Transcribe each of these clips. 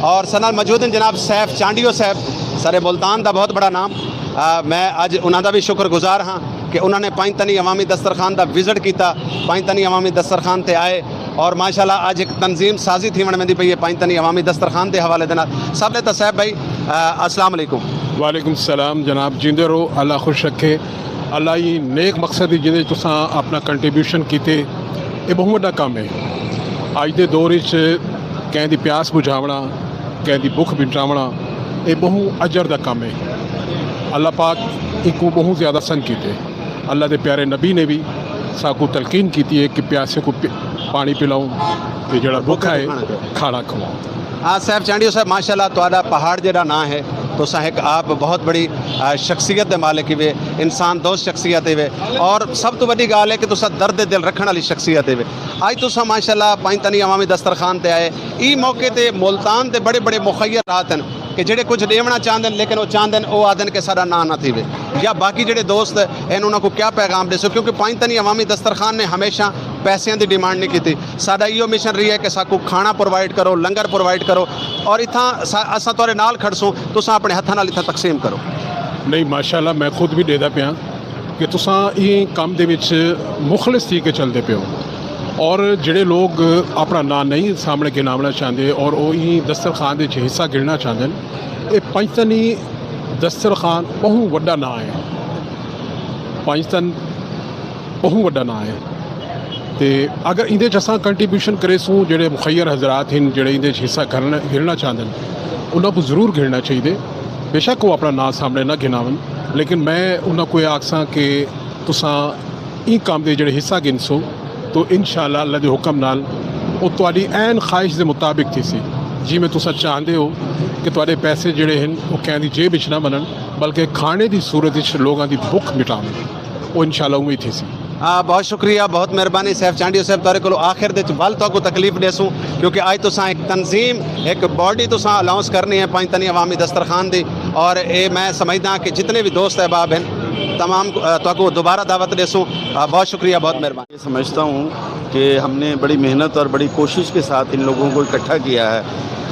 اور سنال موجود ہیں جناب سیف چانڈیو صاحب سر ملتان دا بہت بڑا نام میں اج انہاں دا بھی شکر گزار ہاں کہ انہوں نے پائنتنی عوامی دسترخوان دا وزٹ کیتا پائنتنی عوامی دسترخوان تے آئے اور ماشاءاللہ آج ایک تنظیم سازی تھی ون میں پئی ہے پائنتنی عوامی دسترخوان دے حوالے دے نال سب نے صاحب بھائی السلام علیکم وعلیکم السلام جناب جیندے رہو اللہ خوش رکھے اللہ یہ نیک مقصد ہی جہاں تساں اپنا کنٹریبیوشن کیتے یہ بہت بڑا کام ہے اج دے دور کہیں دی پیاس بجھاونا کہیں دی بھوک مٹاونا یہ بہت اجر دا کام ہے اللہ پاک ایک کو بہت زیادہ سن کیتے اللہ دے پیارے نبی نے بھی ساکو تلقین کیتی ہے کہ پیاسے کو پانی پلاؤں تے جڑا بھوکا ہے کھانا کھواؤں ہاں سیف چانڈیو صاحب ماشاءاللہ تہاڈا پہاڑ جڑا نا ہے تو ایک آپ بہت بڑی شخصیت دے مالک ہوئے انسان دوست شخصیت ہوئے اور سب تو بڑی گال ہے کہ تسا درد دل رکھنے والی شخصیت ہوئے آج تسا ماشاءاللہ پائنتنی عوامی دسترخوان تے آئے ای موقع تے ملتان دے بڑے بڑے مخیرات ہیں کہ جڑے کچھ دیونا چاہتے ہیں لیکن وہ چاہتے ہیں وہ آدھن کہ سارا نا نہ تھی وے یا باقی جڑے دوست ہیں انہوں کو کیا پیغام دے سو کیونکہ پائنتنی عوامی دسترخوان نے ہمیشہ پیسے دی ڈیمانڈ نہیں کی تھی سارا یہ مشن رہی ہے کہ ساکو کھانا پرووائڈ کرو لنگر پرووائڈ کرو اور اتھاں اساں تورے نال کھڑسوں تساں اپنے ہتھاں نال اتھاں تقسیم کرو نہیں ماشاءاللہ میں خود بھی دیدا پیا کہ تساں یہ کام دے وچ مخلص تھی کے چلتے پے ہو اور جڑے لوگ اپنا نام نہیں سامنے گناونا چاہتے اور وہی دسترخوان دے حصہ گرنا چاہتے ہیں یہ پائنتنی دسترخوان بہت بڑا نام ہے پائنتن بہت بڑا نام ہے تے اگر اندے اساں کنٹریبیوشن کرے سوں جڑے مخیر حضرات ہیں جڑے اندے حصہ گرنا چاہتے ہیں انہوں کو ضرور گرنا چاہیے بے شک وہ اپنا نام سامنے نہ گناون لیکن میں انہوں کو یہ آکساں کہ تساں این کام دے جڑے حصہ گنسو تو انشاءاللہ اللہ دے حکم نال وہ تواڈی عین خواہش دے مطابق تھی سی جی میں تساں چاہتے ہو کہ تواڈے پیسے جڑے ہیں وہ کہیں دی جیب وچ نہ بنن بلکہ کھانے دی صورت وچ لوگاں دی بھوک مٹاون وہ انشاءاللہ امید تھی سی بہت شکریہ بہت مہربانی سیف چانڈیو صاحب تارے کو آخر دے بل تو کو تکلیف دے سوں کیونکہ آج تساں ایک تنظیم ایک باڈی تساں الاؤنس کرنی ہے پائنتنی عوامی دسترخوان دی اور اے میں سمجھدا کہ جتنے بھی دوست احباب ہیں تمام تو کو دوبارہ دعوت دے سوں بہت شکریہ بہت مہربانی سمجھتا ہوں کہ ہم نے بڑی محنت اور بڑی کوشش کے ساتھ ان لوگوں کو اکٹھا کیا ہے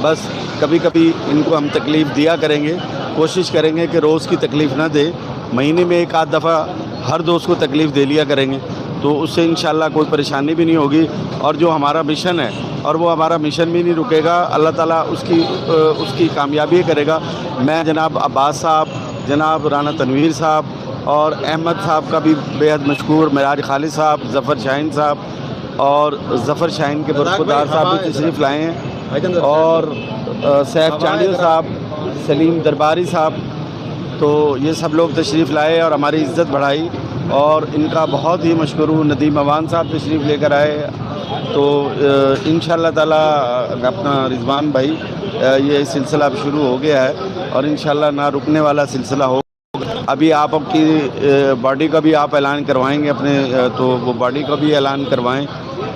بس کبھی کبھی ان کو ہم تکلیف دیا کریں گے کوشش کریں گے کہ روز کی تکلیف نہ دے مہینے میں ایک آدھ دفعہ ہر دوست کو تکلیف دے لیا کریں گے تو اس سے انشاءاللہ کوئی پریشانی بھی نہیں ہوگی اور جو ہمارا مشن ہے اور وہ ہمارا مشن بھی نہیں رکے گا اللہ تعالیٰ اس کی کامیابی کرے گا میں جناب عباس صاحب جناب رانا تنویر صاحب اور احمد صاحب کا بھی بے حد مشکور معراج خالد صاحب ظفر شاہین صاحب اور ظفر شاہین کے برخودار صاحب بھی تشریف لائے ہیں اور سیف چانڈیو صاحب سلیم درباری صاحب تو یہ سب لوگ تشریف لائے اور ہماری عزت بڑھائی اور ان کا بہت ہی مشکور ندیم اوان صاحب تشریف لے کر آئے تو انشاءاللہ تعالیٰ اپنا رضوان بھائی یہ سلسلہ اب شروع ہو گیا ہے اور انشاءاللہ نہ رکنے والا سلسلہ ہو ابھی آپ کی باڈی کا بھی آپ اعلان کروائیں گے اپنے تو وہ باڈی کا بھی اعلان کروائیں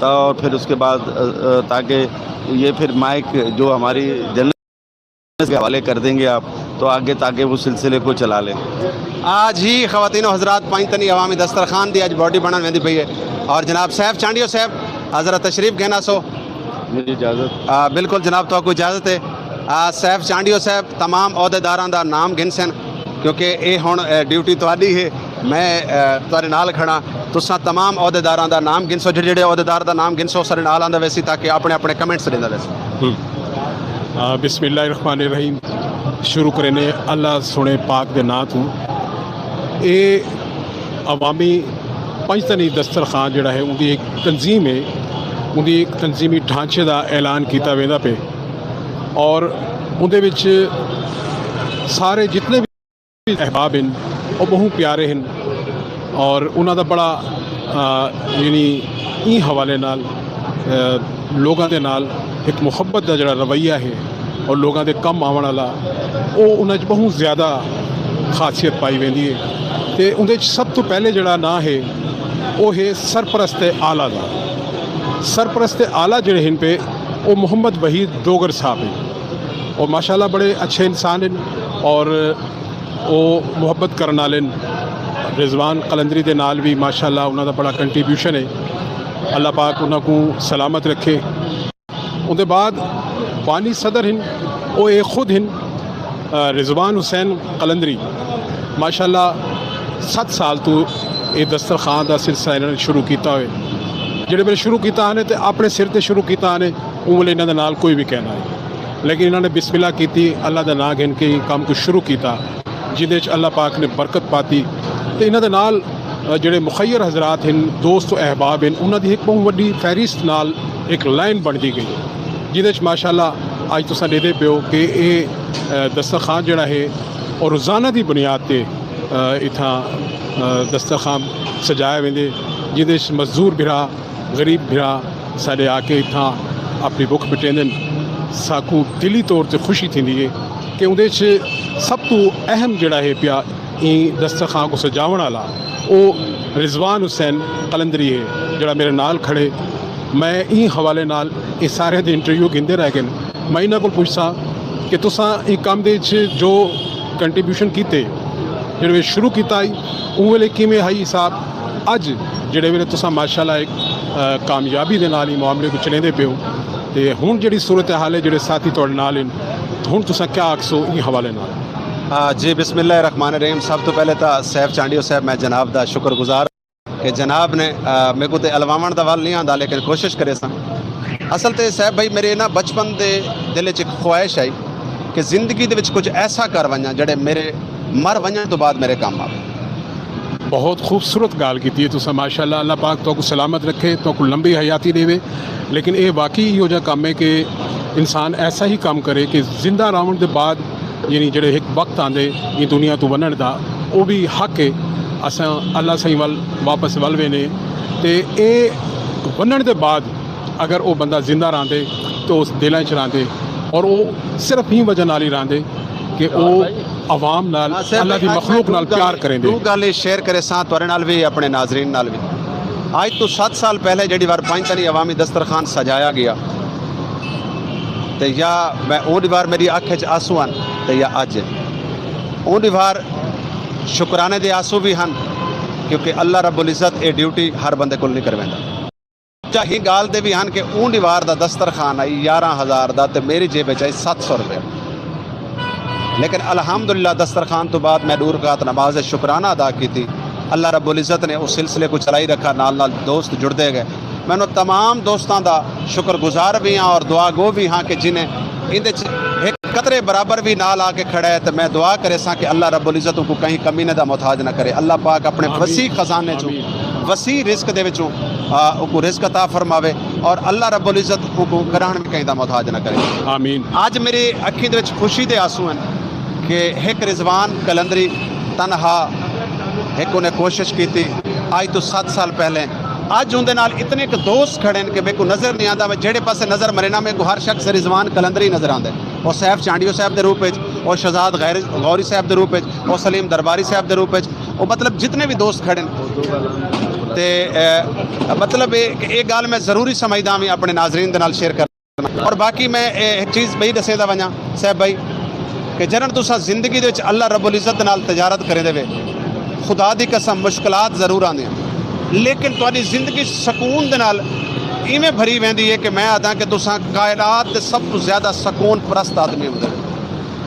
اور پھر اس کے بعد تاکہ یہ پھر مائک جو ہماری جنرل کے حوالے کر دیں گے آپ تو آگے تاکہ وہ سلسلے کو چلا لیں آج ہی خواتین و حضرات پائنتنی عوامی دسترخوان دی آج باڈی بنن ویندی پئی ہے اور جناب سیف چانڈیو صاحب حضرت تشریف گہنا سو میری اجازت بالکل جناب تو کوئی اجازت ہے سیف چانڈیو صاحب تمام عہدیداراں دا نام گنسن کیونکہ یہ ہن ڈیوٹی تہاڈی ہے میں تہاڈے نال کھڑا تساں تمام عہدیداراں دا نام گنسو جڑے عہدیدار دا نام گنسو سارے نال آندا ویسی تاکہ اپنے اپنے کمنٹس دیندا ویسی بسم اللہ الرحمن الرحیم شروع کرنے اللہ سونے پاک دے نام تو اے عوامی پائنتنی دسترخوان جڑا ہے ان دی ایک تنظیم ہے ان دی ایک تنظیمی ڈھانچے دا اعلان کیتا ویندا پہ اور ان دے وچ سارے جتنے بھی احباب ہیں وہ بہت پیارے ہیں اور انہاں دا بڑا یعنی این حوالے نال لوگاں دے نال ایک محبت دا جڑا رویہ ہے اور لوگاں دے کم آون والا وہ انہاں بہت زیادہ خاصیت پائی ویندی ہے تے اندے سب تو پہلے جڑا نا ہے وہ ہے سرپرست اعلیٰ دا سرپرست اعلیٰ جڑے ہیں پہ وہ محمد وحید ڈوگر صاحب ہیں اور ماشاءاللہ بڑے اچھے انسان ہیں اور وہ محبت کرنے والے رضوان قلندری دے نال بھی ماشاءاللہ انہوں دا بڑا کنٹریبیوشن ہے اللہ پاک انہوں کو سلامت رکھے اندے بعد بانی صدر ہیں وہ ایک خود ہیں رضوان حسین قلندری ماشاءاللہ 7 سال تو یہ دسترخوان کا سلسلہ انہوں نے شروع کیتا ہوئے جڑے ویلے شروع کیتا نے تو اپنے سر تے شروع کیتا نے وہ ویلے انہوں نال کوئی بھی کہنا ہے لیکن انہوں نے بسم اللہ کیتی اللہ دا نام گن کے کام کو شروع کیتا جہدے اللہ پاک نے برکت پاتی تو انہوں دے نال جڑے مخیر حضرات ہیں دوست و احباب ہیں انہوں دی ایک بہت وڈی فہرست نال ایک لائن بن دی گئی جہدے ماشاءاللہ اج تساں دیکھدے پیو کہ یہ دسترخوان جڑا ہے اور روزانہ دی بنیاد تے اتھاں دسترخوان سجائے ویندے جہدے مزدور بھرا غریب بھرا سارے آ کے اتھاں اپنی بھوک مٹیندن ساکو دلی طور تے خوشی تھیندی ہے کہ اندے سب تو اہم جڑا ہے پیا این دسترخوان کو سجاون والا وہ رضوان حسین قلندری ہے جڑا میرے نال کھڑے میں این حوالے نال یہ سارے دے انٹرویو گھندے رہ گئے میں انہاں کو پوچھسا کہ تساں یہ کام دے جو کنٹریبیوشن کیتے جڑے شروع کیتا اون ویلے کیویں ہائی حساب اج جڑے ویلے تساں ماشاءاللہ ایک کامیابی دے نال ہی معاملے کو چلیندے پیو تے ہن جڑی صورتحال ہے جڑے ساتھی تہاڈے نال ہیں ہن تساں کیا آکھسو این حوالے نال؟ جی بسم اللہ الرحمن الرحیم سب تو پہلے تو سیف چانڈیو صاحب میں جناب دا شکر گزار کہ جناب نے میرے کو تے الواون دا وال نہیں آندا لیکن کوشش کرے سا اصل تے صاحب بھائی میرے نا بچپن دے دل وچ خواہش آئی کہ زندگی دے وچ کچھ ایسا کر ونجا جڑے میرے مر ونجن تو بعد میرے کام آوے بہت خوبصورت گال کی ہے تو ماشاءاللہ اللہ پاک تو کو سلامت رکھے تو کو لمبی حیاتی دے لیکن یہ واقعی یہ جا کام ہے کہ انسان ایسا ہی کام کرے کہ زندہ راون دے بعد یعنی جڑے ایک وقت آندے یہ دنیا تو ونن دا وہ بھی حق ہے اساں اللہ سہی ول واپس ولوے نے تے اے ونن دے بعد اگر وہ بندہ زندہ راندے تو اس دلاں چ راندے اور وہ صرف ہی وجہ نال ہی راندے کہ وہ عوام نال اللہ دی مخلوق نال پیار کریں دے. دو گل شیئر کرے ساں تورے نال بھی اپنے ناظرین نال بھی. آج تو 7 سال پہلے جڑی وار پنجتنی عوامی دسترخوان سجایا گیا تے یا میں اون بار میری اکھ وچ آنسو ہن تے یا اج اون بار شکرانے دے آنسو بھی ہن کیونکہ اللہ رب العزت اے ڈیوٹی ہر بندے کول نہیں کرویندا. چاہی گال دے بھی ہن کہ اون بار دا دسترخوان آئی 11,000 دا تے میری جیب وچ آئی 700 روپے لیکن الحمدللہ دسترخوان تو بعد میں 2 رکعت نماز شکرانہ ادا کی تھی. اللہ رب العزت نے اس سلسلے کو چلائی رکھا نال نال دوست جڑتے گئے. میں تمام دوستاں دا شکر گزار بھی ہاں اور دعا گو بھی ہاں کہ جنہیں اندے ایک قطرے برابر بھی نال آ کے کھڑا ہے تو میں دعا کرے ساں کہ اللہ رب العزت کو کہیں کمینے دا محتاج نہ کرے. اللہ پاک اپنے وسیع خزانے چوں وسیع رزق دے وچوں کو رزق عطا فرماوے اور اللہ رب العزت کو کران بھی کہیں دا محتاج نہ کرے. آمین. آج میری اکھی دے وچ خوشی دے آنسو ہیں کہ ایک رضوان قلندری تنہا ایک انہیں کوشش کی تھی آج تو 7 سال پہلے. آج اندے نال اتنے کہ دوست کھڑے ہیں کہ میرے کو نظر نہیں آتا. میں جہے پاسے نظر مرے نا میرے کو ہر شخص رضوان قلندری نظر آتا ہے. اور سیف چانڈیو صاحب دے روپ اور شہزاد غوری صاحب دے روپ اور سلیم درباری صاحب دے روپ اور مطلب جتنے بھی دوست کھڑے ہیں تے مطلب ایک گال میں ضروری سمجھدا ہوں اپنے ناظرین دے نال شیئر کرنا. اور باقی میں ایک چیز بھائی دسے دا ونجا صاحب بھائی کہ جنن تساں زندگی دے وچ اللہ رب العزت نال تجارت کرے دے خدا دی قسم مشکلات ضرور آندیاں لیکن تہاڈی زندگی سکون دے نال ایویں بھری ویندی ہے کہ میں آدھا کہ تساں کائنات دے سب تو زیادہ سکون پرست آدمی ہوندے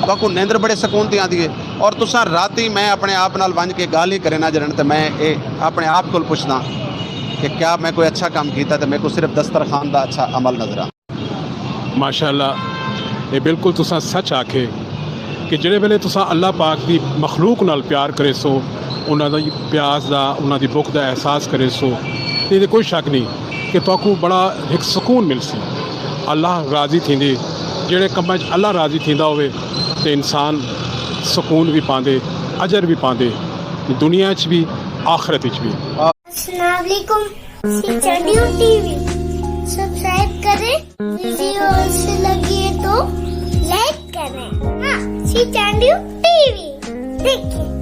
تاکو نیندر بڑے سکون دی آندی ہے. اور تساں راتی میں اپنے آپ نال ونج کے گال ہی کرے نہ جرن تے میں اپنے آپ کو پوچھنا کہ کیا میں کوئی اچھا کام کیتا تے میرے کو صرف دسترخوان دا اچھا عمل نظر آ. ماشاءاللہ یہ بالکل تساں سچ آکھے کہ جڑے ویلے تساں اللہ پاک دی مخلوق نال پیار کرے سو انہاں دی پیاس دا انہاں دی بھوک دا احساس کرے سو تے کوئی شک نہیں کہ تاکو بڑا ایک سکون مل سی. اللہ راضی تھیندے جڑے کماں وچ اللہ راضی تھیندا ہوئے تے انسان سکون بھی پاندے اجر بھی پاندے دنیا وچ بھی آخرت وچ بھی. السلام علیکم. سی چانڈیو ٹی وی سبسکرائب کریں. ویڈیو اچھی لگی تو لائک کریں. سی چانڈیو ٹی وی دیکھیں.